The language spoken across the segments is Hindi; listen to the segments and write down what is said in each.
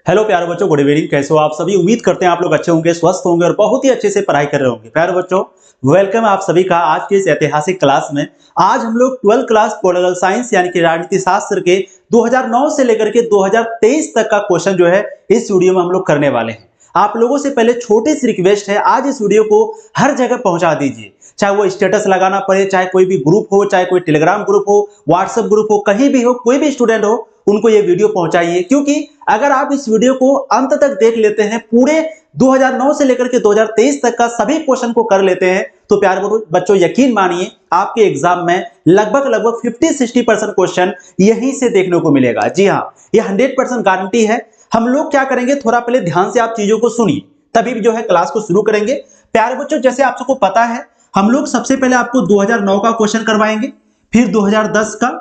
हेलो प्यारे बच्चों, गुड इवनिंग। कैसे हो आप सभी? उम्मीद करते हैं आप लोग अच्छे होंगे, स्वस्थ होंगे और बहुत ही अच्छे से पढ़ाई कर रहे होंगे। प्यारे बच्चों, वेलकम आप सभी का आज के इस ऐतिहासिक क्लास में। आज हम लोग 12th क्लास पॉलिटिकल साइंस यानी कि राजनीति शास्त्र के 2009 से लेकर के 2023 तक का क्वेश्चन जो है इस वीडियो में हम लोग करने वाले हैं। आप लोगों से पहले छोटी सी रिक्वेस्ट है, आज इस वीडियो को हर जगह पहुंचा दीजिए, चाहे वो स्टेटस लगाना पड़े, चाहे कोई भी ग्रुप हो, चाहे कोई टेलीग्राम ग्रुप हो, व्हाट्सएप ग्रुप हो, कहीं भी हो, कोई भी स्टूडेंट हो, उनको ये वीडियो पहुंचाइए। क्योंकि अगर आप इस वीडियो को अंत तक देख लेते हैं, पूरे 2009 से लेकर के 2023 तक का सभी क्वेश्चन को कर लेते हैं, तो प्यारे बच्चों यकीन मानिए आपके एग्जाम में लगभग 50-60% क्वेश्चन यहीं से देखने को मिलेगा। जी हाँ, ये 100% गारंटी है। हम लोग क्या करेंगे, थोड़ा पहले ध्यान से आप चीजों को सुनिए, तभी जो है क्लास को शुरू करेंगे। प्यारे बच्चों, जैसे आप सबको पता है, हम लोग सबसे पहले आपको 2009 का क्वेश्चन करवाएंगे, फिर 2010 का,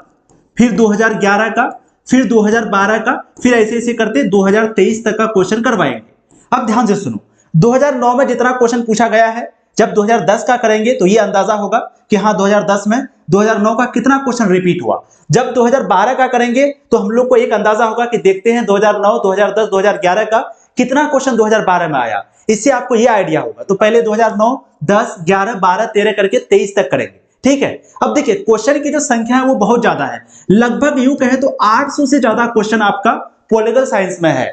फिर 2011 का, फिर 2012 का, फिर ऐसे ऐसे करते 2023 तक का क्वेश्चन करवाएंगे। अब ध्यान से सुनो, 2009 में जितना क्वेश्चन पूछा गया है, जब 2010 का करेंगे तो ये अंदाजा होगा कि हाँ 2010 में 2009 का कितना क्वेश्चन रिपीट हुआ। जब 2012 का करेंगे तो हम लोग को एक अंदाजा होगा कि देखते हैं 2009, 2010, 2011 का कितना क्वेश्चन 2012 में आया। इससे आपको ये आइडिया होगा। तो पहले 2009, 10, 11, 12, 13 करके 23 तक करेंगे। ठीक है, अब देखिए क्वेश्चन की जो संख्या है वो बहुत ज्यादा है, लगभग यूं कहें तो 800 से ज्यादा क्वेश्चन आपका पॉलिटिकल साइंस में है।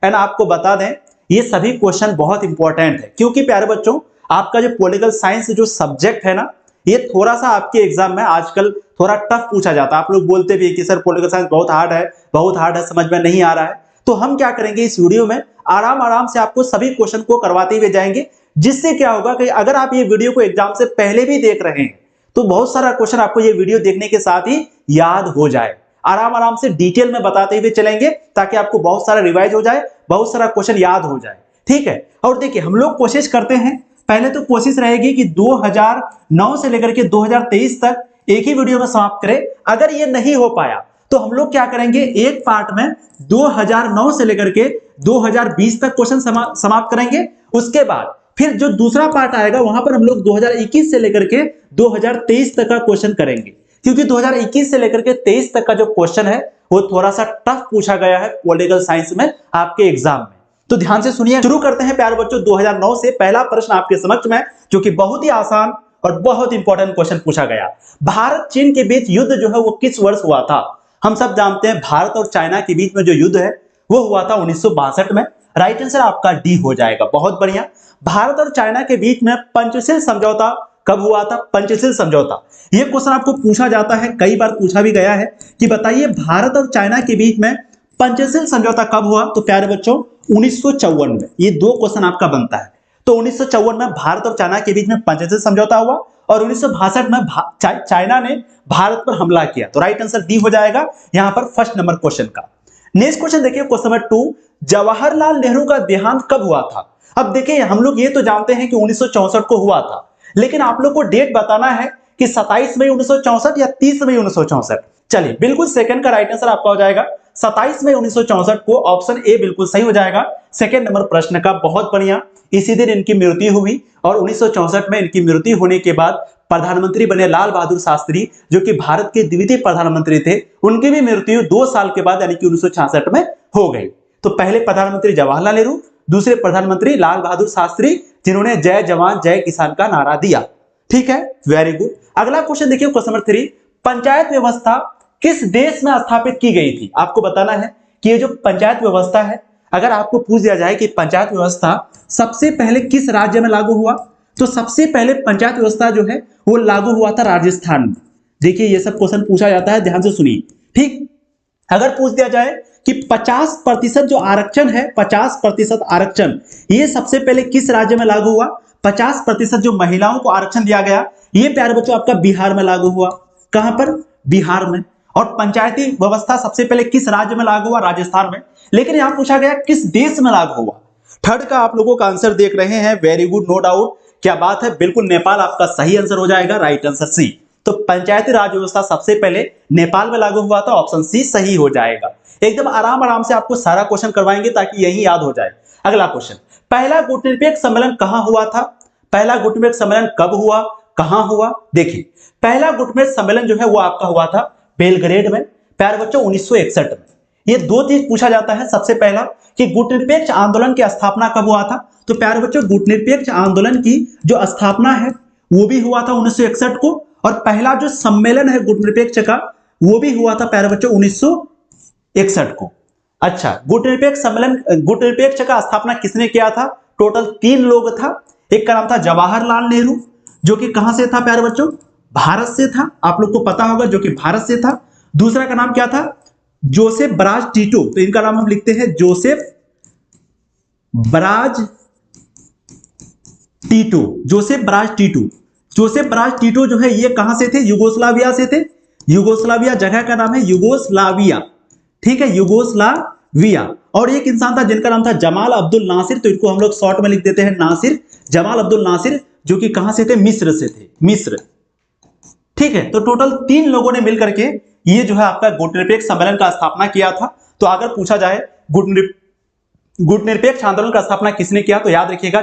एंड आपको बता दें ये सभी क्वेश्चन बहुत इंपॉर्टेंट है, क्योंकि प्यारे बच्चों आपका जो पॉलिटिकल साइंस जो सब्जेक्ट है ना, ये थोड़ा सा आपके एग्जाम में आजकल थोड़ा टफ पूछा जाता है। आप लोग बोलते भी कि सर पॉलिटिकल साइंस बहुत हार्ड है, समझ में नहीं आ रहा है। तो हम क्या करेंगे, इस वीडियो में आराम से आपको सभी क्वेश्चन को करवाते हुए जाएंगे, जिससे क्या होगा कि अगर आप ये वीडियो को एग्जाम से पहले भी देख रहे हैं तो बहुत सारा क्वेश्चन आपको ये वीडियो देखने के साथ ही याद हो जाए। आराम से डिटेल में बताते हुए चलेंगे ताकि आपको बहुत सारा रिवाइज हो जाए, बहुत सारा क्वेश्चन याद हो जाए। ठीक है, और देखिए हम लोग कोशिश करते हैं, पहले तो कोशिश रहेगी कि 2009 से लेकर के 2023 तक एक ही वीडियो में समाप्त करें। अगर ये नहीं हो पाया तो हम लोग क्या करेंगे, एक पार्ट में 2009 से लेकर के 2020 तक क्वेश्चन समाप्त करेंगे। उसके बाद फिर जो दूसरा पार्ट आएगा वहां पर हम लोग 2021 से लेकर के 2023 तक का क्वेश्चन करेंगे, क्योंकि 2021 से लेकर के 23 तक का जो क्वेश्चन है वो थोड़ा सा टफ पूछा गया है पॉलिटिकल साइंस में आपके एग्जाम में। तो ध्यान से सुनिए, शुरू करते हैं प्यारे बच्चों। 2009 से पहला प्रश्न आपके समक्ष में, जो कि बहुत ही आसान और बहुत इंपॉर्टेंट क्वेश्चन पूछा गया। भारत चीन के बीच युद्ध जो है वो किस वर्ष हुआ था? हम सब जानते हैं भारत और चाइना के बीच में जो युद्ध है वो हुआ था 1962 में। राइट आंसर आपका डी हो जाएगा। बहुत बढ़िया। भारत और चाइना के बीच में पंचशील समझौता कब हुआ था? पंचशील समझौता, यह क्वेश्चन आपको पूछा जाता है, कई बार पूछा भी गया है कि बताइए भारत और चाइना के बीच में पंचशील समझौता कब हुआ? तो प्यारे बच्चों 1954 में। ये दो क्वेश्चन आपका बनता है। तो 1954 में भारत और चाइना के बीच में पंचशील समझौता हुआ और 1962 में चाइना ने भारत पर हमला किया। तो राइट आंसर डी हो जाएगा यहां पर फर्स्ट नंबर क्वेश्चन का। नेक्स्ट क्वेश्चन देखिए, क्वेश्चन नंबर 2, जवाहरलाल नेहरू का देहांत कब हुआ था? अब देखिए हम लोग ये तो जानते हैं कि 1964 को हुआ था, लेकिन आप लोग को डेट बताना है कि 27 मई 1964 या 30 मई 1964। चलिए, बिल्कुल सेकंड का राइट आंसर आपका हो जाएगा 27 मई 1964 को। ऑप्शन ए बिल्कुल सही हो जाएगा सेकंड नंबर प्रश्न का। बहुत बढ़िया। इसी दिन इनकी मृत्यु हुई और 1964 में इनकी मृत्यु होने के बाद प्रधानमंत्री बने लाल बहादुर शास्त्री, जो कि भारत के द्वितीय प्रधानमंत्री थे। उनकी भी मृत्यु 2 साल के बाद यानी कि 1966 में हो गई। तो पहले प्रधानमंत्री जवाहरलाल नेहरू, दूसरे प्रधानमंत्री लाल बहादुर शास्त्री, जिन्होंने जय जवान जय किसान का नारा दिया। ठीक है, वेरी गुड। अगला क्वेश्चन देखिए, क्वेश्चन नंबर 3, पंचायत व्यवस्था किस देश में स्थापित की गई थी? आपको बताना है कि ये जो पंचायत व्यवस्था है, अगर आपको पूछ दिया जाए कि पंचायत व्यवस्था सबसे पहले किस राज्य में लागू हुआ, तो सबसे पहले पंचायत व्यवस्था जो है वो लागू हुआ था राजस्थान में। देखिए ये सब क्वेश्चन पूछा जाता है, ध्यान से सुनिए। ठीक, अगर पूछ दिया जाए कि 50% जो आरक्षण है, 50% आरक्षण, ये सबसे पहले किस राज्य में लागू हुआ? 50% जो महिलाओं को आरक्षण दिया गया, ये प्यारे बच्चों आपका बिहार में लागू हुआ। कहां पर? बिहार में। और पंचायती व्यवस्था सबसे पहले किस राज्य में लागू हुआ? राजस्थान में। लेकिन यहां पूछा गया किस देश में लागू हुआ। थर्ड का आप लोगों का आंसर देख रहे हैं, वेरी गुड, नो डाउट। क्या बात है, बिल्कुल नेपाल आपका सही आंसर हो जाएगा, राइट आंसर सी। तो पंचायती राज व्यवस्था सबसे पहले नेपाल में लागू हुआ था, ऑप्शन सी सही हो जाएगा। एकदम आराम से आपको सारा क्वेश्चन करवाएंगे ताकि यही याद हो जाए। अगला क्वेश्चन, पहला गुटनिरपेक्ष सम्मेलन कहां हुआ था? पहला गुटनिरपेक्ष सम्मेलन कब हुआ, कहां हुआ? देखिए पहला गुटनिरपेक्ष सम्मेलन जो है वो आपका हुआ था बेलग्रेड में, प्यारे बच्चों 1961 में। ये दो चीज पूछा जाता है। सबसे पहला कि गुटनिरपेक्ष आंदोलन की स्थापना कब हुआ था, तो प्यारे बच्चों गुटनिरपेक्ष आंदोलन की जो स्थापना है वो भी हुआ था 1961 को, और पहला जो सम्मेलन है गुटनिरपेक्ष का वो भी हुआ था प्यारे बच्चों 1961 को। अच्छा, गुटनिरपेक्ष सम्मेलन, गुटनिरपेक्ष का स्थापना किसने किया था? टोटल 3 लोग था। एक का नाम था जवाहरलाल नेहरू, जो कि कहां से था प्यारे बच्चों? भारत से था, आप लोग को पता होगा, जो कि भारत से था। दूसरा का नाम क्या था? जोसेफ बराज टीटो, तो इनका नाम हम लिखते हैं Joseph barrage टीटो। Joseph barrage टीटो, Joseph barrage टीटो जो है ये कहां से थे? युगोस्लाविया से थे। युगोस्लाविया जगह का नाम है युगोस्लाविया, ठीक है, युगोस्लाविया। और एक इंसान था जिनका नाम था जमाल अब्दुल नासिर, तो इनको हम लोग शॉर्ट में लिख देते हैं नासिर, जमाल अब्दुल नासिर, जो कि कहां से थे? मिस्र से थे, मिस्र, ठीक है। तो टोटल 3 लोगों ने मिलकर के ये जो है आपका गुटनिरपेक्ष सम्मेलन का स्थापना किया था। तो अगर पूछा जाए गुटनिरपेक्ष आंदोलन का स्थापना किसने किया, तो याद रखिएगा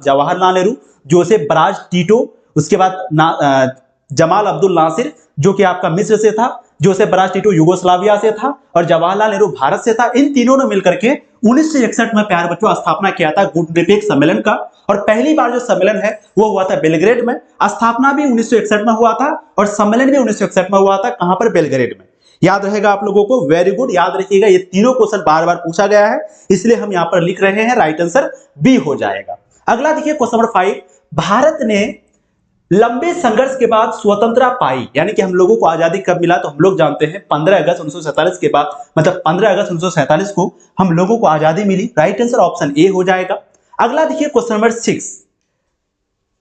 जवाहरलाल नेहरू, जोसेफ बराज टीटो, उसके बाद जमाल अब्दुल नासिर जो कि आपका मिस्र से था, जोसेफ बराज टीटो युगोस्लाविया से था, और जवाहरलाल नेहरू भारत से था। इन तीनों ने मिलकर के 1961 में प्यारे बच्चों स्थापना किया था गुटनिरपेक्ष सम्मेलन का। और पहली बार जो सम्मेलन है वो हुआ था बेलग्रेड में। स्थापना भी 1961 में हुआ था और सम्मेलन भी 1961 में हुआ था। कहां पर? बेलग्रेड में। याद रहेगा आप लोगों को, वेरी गुड, याद रखिएगा। ये तीनों क्वेश्चन बार बार पूछा गया है, इसलिए हम यहां पर लिख रहे हैं, राइट आंसर बी हो जाएगा। अगला देखिए क्वेश्चन नंबर 5, भारत ने लंबे संघर्ष के बाद स्वतंत्रता पाई, यानी कि हम लोगों को आजादी कब मिला, तो हम लोग जानते हैं 15 अगस्त 1947 के बाद, मतलब 15 अगस्त 1947 को हम लोगों को आजादी मिली। राइट आंसर ऑप्शन ए हो जाएगा। अगला देखिए क्वेश्चन नंबर 6,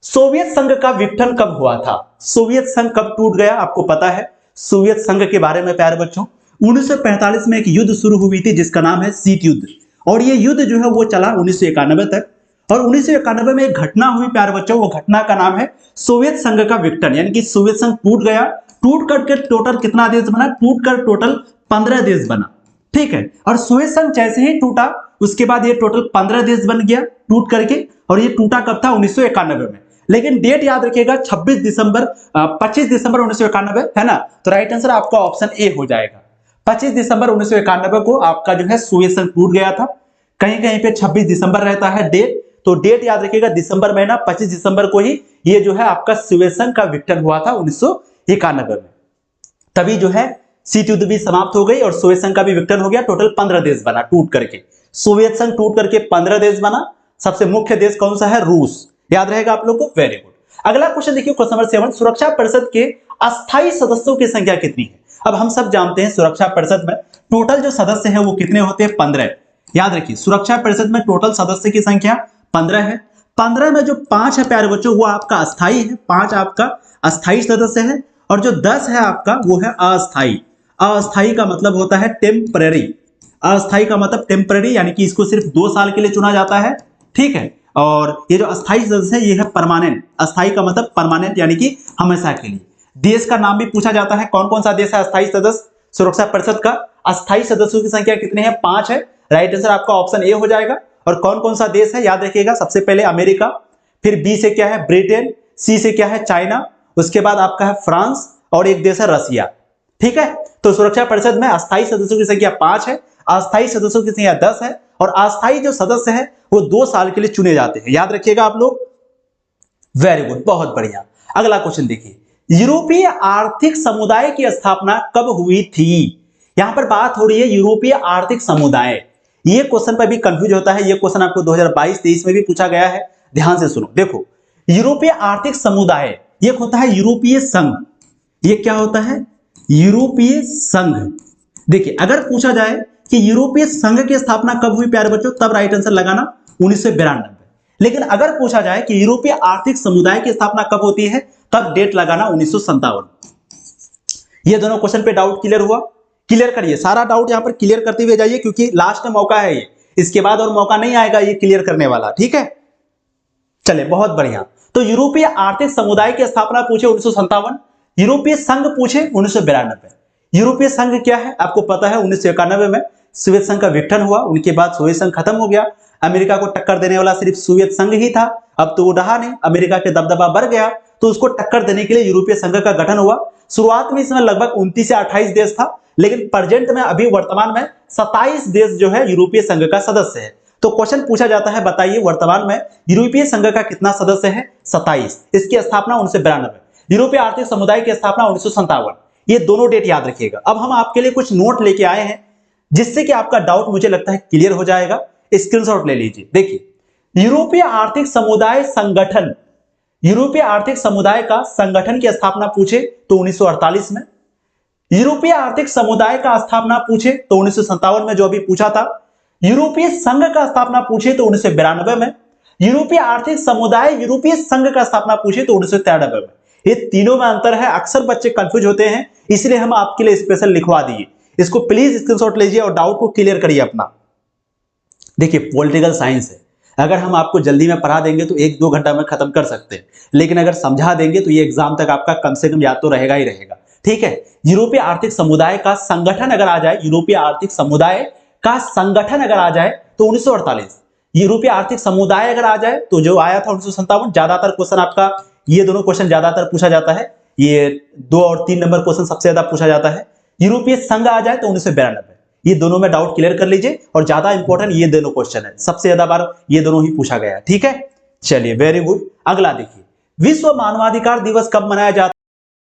सोवियत संघ का विघटन कब हुआ था? सोवियत संघ कब टूट गया? आपको पता है सोवियत संघ के बारे में प्यारे बच्चों, 1945 में एक युद्ध शुरू हुई थी जिसका नाम है शीत युद्ध, और ये युद्ध जो है वो चला 1991 तक। और 1991 में एक घटना हुई प्यारे बच्चों, वो घटना का नाम है सोवियत संघ का विघटन, यानी कि सोवियत संघ टूट गया। टूट करके टोटल कितना देश बना? टूट कर टोटल 15 देश बना, ठीक है। और सोवियत संघ जैसे ही टूटा उसके बाद ये टोटल 15 देश बन गया टूट करके, और ये टूटा कब था? 1991 में। लेकिन डेट याद रखिएगा 25 दिसंबर 1991 है ना, तो राइट आंसर आपका ऑप्शन ए हो जाएगा। 25 दिसंबर 1991 को आपका जो है सोवियत संघ टूट गया था। कहीं कहीं पे 26 दिसंबर रहता है डेट, तो डेट याद रखिएगा दिसंबर महीना 25 दिसंबर को ही ये जो है आपका सोवियत संघ का विघटन हुआ था 1991 में। तभी जो है शीत युद्ध भी समाप्त हो गई और सोवियत संघ का भी विघटन हो गया। टोटल 15 देश बना टूट करके, सोवियत संघ टूट करके 15 देश बना। सबसे मुख्य देश कौन सा है? रूस। याद रहेगा आप लोग को, वेरी गुड। अगला क्वेश्चन देखिए क्वेश्चन नंबर 7, सुरक्षा परिषद के अस्थायी सदस्यों की संख्या कितनी है? अब हम सब जानते हैं सुरक्षा परिषद में टोटल जो सदस्य है वो कितने होते हैं? 15। याद रखिए सुरक्षा परिषद में टोटल सदस्य की संख्या 15 है। 15 में जो 5 है प्यारे बच्चों वो आपका अस्थाई है, 5 आपका अस्थाई सदस्य है, और जो 10 है आपका वो है अस्थाई। अस्थाई का मतलब होता है टेम्पररी, अस्थाई का मतलब टेम्पररी, यानी कि इसको सिर्फ 2 साल के लिए चुना जाता है, ठीक है। और ये जो अस्थाई सदस्य है ये है परमानेंट। अस्थाई का मतलब परमानेंट, यानी कि हमेशा के लिए। देश का नाम भी पूछा जाता है, कौन कौन सा देश है अस्थाई सदस्य सुरक्षा परिषद का? अस्थाई सदस्यों की संख्या कितने हैं? 5 है। राइट आंसर आपका ऑप्शन ए हो जाएगा। और कौन कौन सा देश है याद रखिएगा, सबसे पहले अमेरिका, फिर बी से क्या है? ब्रिटेन, सी से क्या है? चाइना, उसके बाद आपका है फ्रांस, और एक देश है रसिया, ठीक है। तो सुरक्षा परिषद में अस्थाई सदस्यों की संख्या 5 है, अस्थाई सदस्यों की संख्या 10 है, और अस्थाई जो सदस्य है वो 2 साल के लिए चुने जाते हैं। याद रखिएगा आप लोग, वेरी गुड, बहुत बढ़िया। अगला क्वेश्चन देखिए, यूरोपीय आर्थिक समुदाय की स्थापना कब हुई थी? यहां पर बात हो रही है यूरोपीय आर्थिक समुदाय। ये क्वेश्चन पर भी कंफ्यूज होता है, ये क्वेश्चन आपको 2022-23 में भी पूछा गया है। ध्यान से सुनो, देखो यूरोपीय आर्थिक समुदाय ये होता है यूरोपीय संघ। ये क्या होता है? यूरोपीय संघ। देखिए अगर पूछा जाए कि यूरोपीय संघ की स्थापना कब हुई प्यारे बच्चों, तब राइट आंसर लगाना 1992। लेकिन अगर पूछा जाए कि यूरोपीय आर्थिक समुदाय की स्थापना कब होती है, तब डेट लगाना 1957। ये दोनों क्वेश्चन पे डाउट क्लियर हुआ? क्लियर करिए, सारा डाउट यहां पर क्लियर करते हुए जाइए, क्योंकि लास्ट मौका है ये, इसके बाद और मौका नहीं आएगा ये क्लियर करने वाला, ठीक है। चले, बहुत बढ़िया। तो यूरोपीय आर्थिक समुदाय की स्थापना पूछे 1957, यूरोपीय संघ पूछे 1992। यूरोपीय संघ क्या है आपको पता है, 1991 में सोवियत संघ का विघटन हुआ, उनके बाद सोवियत संघ खत्म हो गया। अमेरिका को टक्कर देने वाला सिर्फ सोवियत संघ ही था, अब तो वो रहा नहीं, अमेरिका के दबदबा बढ़ गया, तो उसको टक्कर देने के लिए यूरोपीय संघ का गठन हुआ। शुरुआत में इसमें लगभग 29 या 28 देश था, लेकिन प्रेजेंट में अभी वर्तमान में 27 देश जो है यूरोपीय संघ का सदस्य है। तो क्वेश्चन पूछा जाता है, बताइए वर्तमान में यूरोपीय संघ का कितना सदस्य है? 27। इसकी स्थापना 1992, यूरोपीय आर्थिक समुदाय की स्थापना 1957। ये दोनों डेट याद रखिएगा। अब हम आपके लिए कुछ नोट लेके आए हैं जिससे कि आपका डाउट मुझे लगता है क्लियर हो जाएगा। स्क्रीनशॉट ले लीजिए। देखिए, यूरोपीय आर्थिक समुदाय संगठन, यूरोपीय आर्थिक समुदाय का संगठन की स्थापना पूछे तो 1948 में, यूरोपीय आर्थिक समुदाय का स्थापना पूछे तो 1957 में जो अभी पूछा था, यूरोपीय संघ का स्थापना पूछे तो 1992 में, यूरोपीय आर्थिक समुदाय यूरोपीय संघ का स्थापना पूछे तो 1993 में। ये तीनों में अंतर है, अक्सर बच्चे कंफ्यूज होते हैं, इसलिए हम आपके लिए स्पेशल लिखवा दिए। इसको प्लीज स्क्रीनशॉट लीजिए और डाउट को क्लियर करिए अपना। देखिए, पॉलिटिकल साइंस है, अगर हम आपको जल्दी में पढ़ा देंगे तो 1-2 घंटा में खत्म कर सकते हैं, लेकिन अगर समझा देंगे तो ये एग्जाम तक आपका कम से कम याद तो रहेगा ही रहेगा। ठीक है, यूरोपीय आर्थिक समुदाय का संगठन अगर आ जाए, यूरोपीय आर्थिक समुदाय का संगठन अगर आ जाए तो 1948, यूरोपीय आर्थिक समुदाय अगर आ जाए तो जो आया था 1957। ज्यादातर क्वेश्चन आपका ये दोनों क्वेश्चन ज्यादातर पूछा जाता है, ये 2 और 3 नंबर क्वेश्चन सबसे ज्यादा पूछा जाता है। यूरोपीय संघ आ जाए तो 1992। ये दोनों में डाउट क्लियर कर लीजिए, और ज्यादा इंपॉर्टेंट ये दोनों क्वेश्चन है, सबसे ज्यादा बार ये दोनों ही पूछा गया। ठीक है, चलिए वेरी गुड। अगला देखिए, विश्व मानवाधिकार दिवस कब मनाया जाता है?